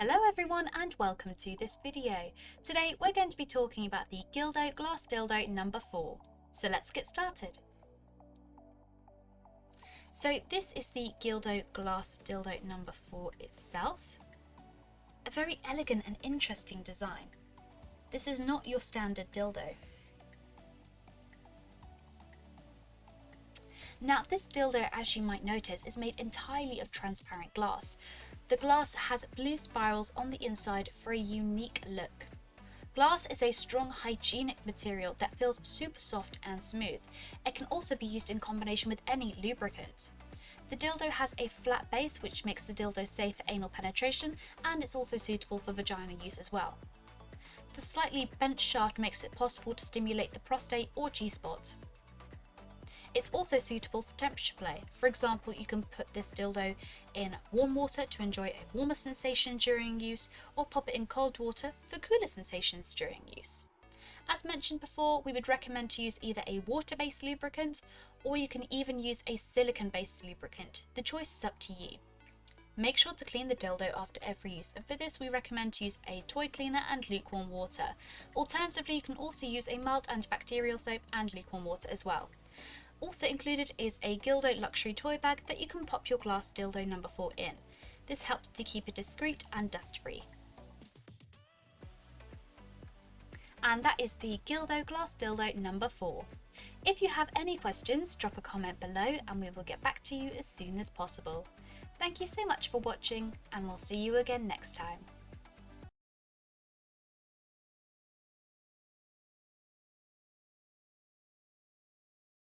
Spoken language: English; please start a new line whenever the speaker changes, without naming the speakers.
Hello everyone and welcome to this video. Today we're going to be talking about the Gildo Glass Dildo number 4. So let's get started. So this is the Gildo Glass Dildo number 4 itself. A very elegant and interesting design. This is not your standard dildo. Now this dildo, as you might notice, is made entirely of transparent glass. The glass has blue spirals on the inside for a unique look. Glass is a strong hygienic material that feels super soft and smooth. It can also be used in combination with any lubricant. The dildo has a flat base which makes the dildo safe for anal penetration, and it's also suitable for vagina use as well. The slightly bent shaft makes it possible to stimulate the prostate or G-spot. It's also suitable for temperature play. For example, you can put this dildo in warm water to enjoy a warmer sensation during use, or pop it in cold water for cooler sensations during use. As mentioned before, we would recommend to use either a water-based lubricant, or you can even use a silicone-based lubricant. The choice is up to you. Make sure to clean the dildo after every use, and for this we recommend to use a toy cleaner and lukewarm water. Alternatively, you can also use a mild antibacterial soap and lukewarm water as well. Also included is a Gildo luxury toy bag that you can pop your glass dildo number 4 in. This helps to keep it discreet and dust free. And that is the Gildo glass dildo number 4. If you have any questions, drop a comment below and we will get back to you as soon as possible. Thank you so much for watching, and we'll see you again next time.